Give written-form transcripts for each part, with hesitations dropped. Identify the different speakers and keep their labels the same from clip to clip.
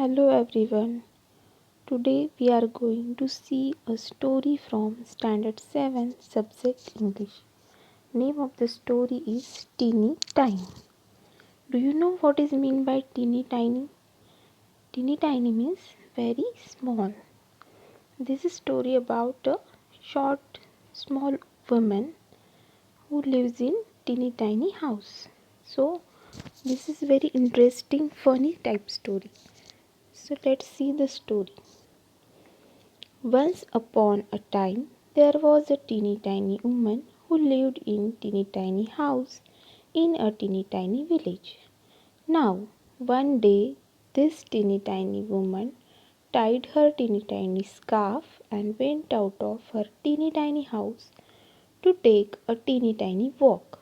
Speaker 1: Hello everyone. Today we are going to see a story from Standard 7 subject English. Name of the story is Teeny Tiny. Do you know what is mean by teeny tiny? Teeny tiny means very small. This is a story about a short small woman who lives in teeny tiny house. So this is very interesting funny type story. So let's see the story. Once upon a time, there was a teeny tiny woman who lived in teeny tiny house in a teeny tiny village. Now, one day, this teeny tiny woman tied her teeny tiny scarf and went out of her teeny tiny house to take a teeny tiny walk.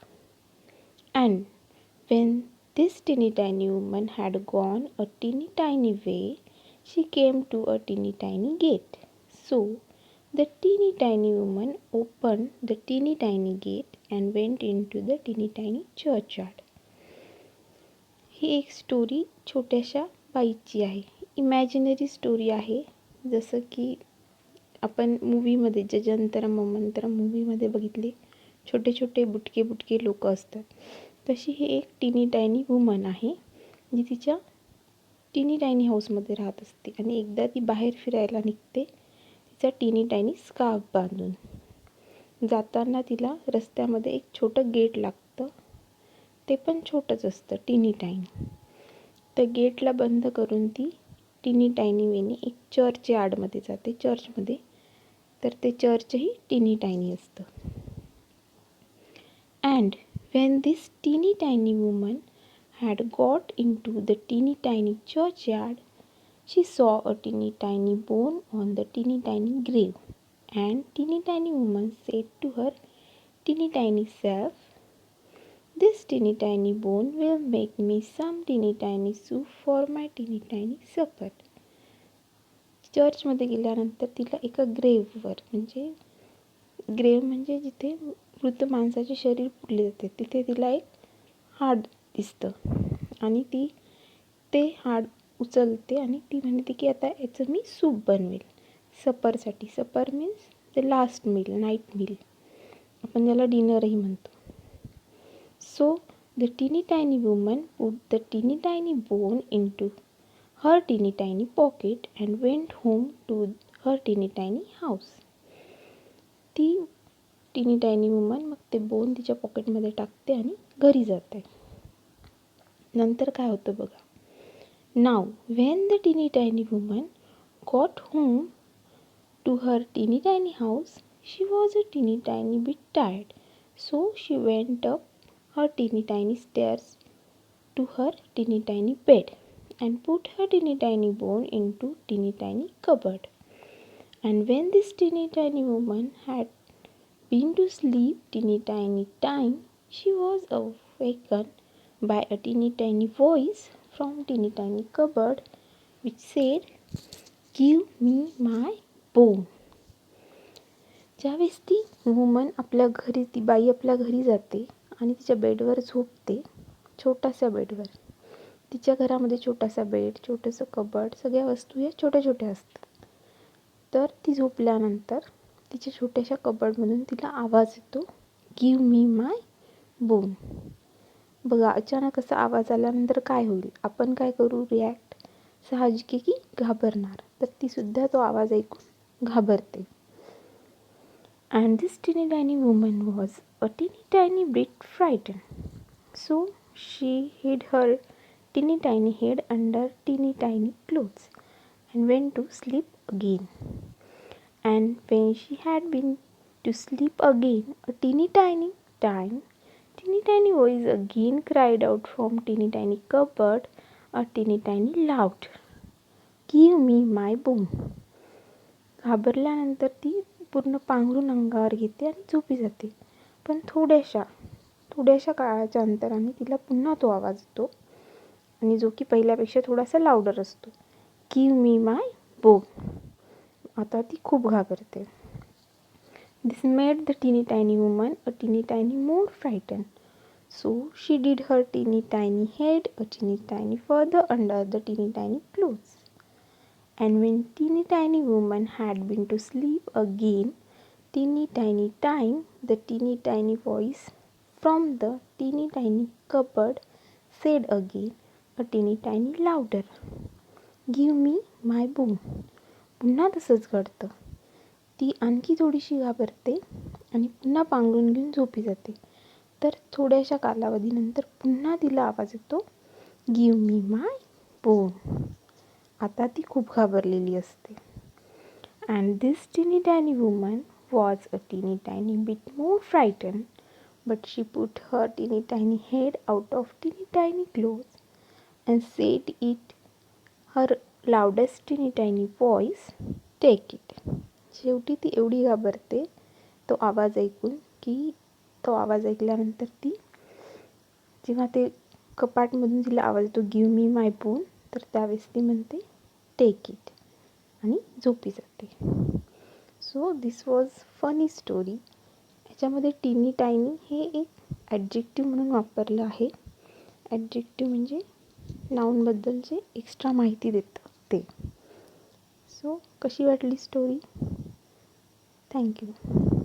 Speaker 1: And when this teeny tiny woman had gone a teeny tiny way, she came to a teeny tiny gate. So the teeny tiny woman opened the teeny tiny gate and went into the teeny tiny churchyard. ही एक story छोट्याशा बाईची आहे. Imaginary story आहे. जसं की आपण मूवीमध्ये जजंतरम ममंतरम मूवीमध्ये बघितले छोटे छोटे बुटके बुटके लोक असतात. तशी ही एक टीनी टायनी वुमन आहे जी तिच्या टीनी टायनी हाऊसमध्ये राहत असते आणि एकदा ती बाहेर फिरायला निघते तिचा टीनी टायनी स्कार्फ बांधून. जाताना तिला रस्त्यामध्ये एक छोटं गेट लागतं. ते पण छोटंच असतं टीनी टायनी. त्या गेटला बंद करून ती टीनी टायनी वेनी एक चर्च यार्डमध्ये जाते. चर्चमध्ये तर ते चर्चही टीनी टायनी असतं. And when this teeny tiny woman had got into the teeny tiny churchyard, she saw a teeny tiny bone on the teeny tiny grave. And teeny tiny woman said to her teeny tiny self, "This teeny tiny bone will make me some teeny tiny soup for my teeny tiny supper." चर्चमध्ये गेल्यानंतर तिला एका ग्रेववर ग्रेव म्हणजे जिथे मृत माणसाचे शरीर पुरले जाते तिथे तिला एक हाड दिसतं आणि ती ते हाड उचलते आणि ती म्हणते की आता याचं मी सूप बनवेल सपरसाठी. Supper means the last meal, night meal, आपण ज्याला डिनरही म्हणतो. So the teeny tiny woman put the teeny tiny bone into her teeny tiny pocket and went home to her teeny tiny house. ती टीनी tiny woman मग ते bone तिच्या पॉकेटमध्ये टाकते आणि घरी जाते. नंतर काय होतं बघा. Now when the teeny tiny woman got home to her teeny tiny house she was a teeny tiny bit tired. So she went up her teeny tiny stairs to her teeny tiny bed and put her teeny tiny bone into teeny tiny cupboard. And when this teeny tiny woman had been to sleep teeny tiny time, she was awakened by a teeny tiny voice from teeny tiny cupboard which said, "Give me my bone." ज्यावेळेस ती woman ती बाई आपल्या घरी जाते आणि तिच्या बेडवर झोपते, छोट्याशा बेडवर. तिच्या घरामध्ये छोटासा बेड, छोटंसं कबड, सगळ्या वस्तू या छोट्या छोट्या असतात. तर ती झोपल्यानंतर तिच्या छोट्याशा कबडमधून तिला आवाज येतो, "गिव्ह मी माय बोन." बघा अचानक असा आवाज आल्यानंतर काय होईल, आपण काय करू, रिॲक्ट साहजिक की घाबरणार. तर ती सुद्धा तो आवाज ऐकून घाबरते. अँड दिस टीनी tiny woman was a teeny tiny bit frightened. So she हिड हर teeny tiny head under teeny tiny clothes and went to sleep again. And when she had been to sleep again a teeny tiny time, teeny tiny voice again cried out from teeny tiny cupboard a teeny tiny loud, "Give me my bone." घाबरल्यानंतर ती पूर्ण पांघरून अंगावर घेते आणि झोपी जाते. पण थोड्याशा काळाच्या अंतराने तिला पुन्हा तो आवाज येतो आणि जो की पहिल्यापेक्षा थोडासा लाऊडर असतो, "गिव्ह मी माय बोन." आता ती खूप घाबरते. दिस made the teeny tiny woman a teeny tiny more frightened. So she did her teeny tiny head a teeny tiny further under the teeny tiny clothes And when teeny tiny woman had been to sleep again, teeny tiny time, the teeny tiny voice from the teeny tiny cupboard said again, a teeny tiny louder, "Give me my boo." पुन्हा तसंच घडतं. ती आणखी थोडीशी घाबरते आणि पुन्हा पांघरून घेऊन झोपी जाते. तर थोड्याशा कालावधीनंतर पुन्हा तिला आवाज येतो, गिव मी माय बोन. आता ती खूप घाबरलेली असते. And this tiny tiny woman was a tiny tiny bit more frightened, but she put her tiny tiny head out of tiny tiny clothes and said it her loudest tiny tiny voice, take it. शेवटी ती एवढी घाबरते तो आवाज ऐकून की तो आवाज ऐकल्यानंतर ती जेव्हा ते कपाटमधून तिला आवाज येतो गिव मी माय बोन, तर त्यावेळेस ती म्हणते टेक इट आणि झोपी जाते. So this was funny story. ह्याच्यामध्ये टिनी टायनी हे एक ॲडजेक्टिव्ह म्हणून वापरलं आहे. ॲडजेक्टिव्ह म्हणजे नाऊनबद्दल जे एक्स्ट्रा माहिती देतं ते. सो कशी वाटली स्टोरी? थँक्यू.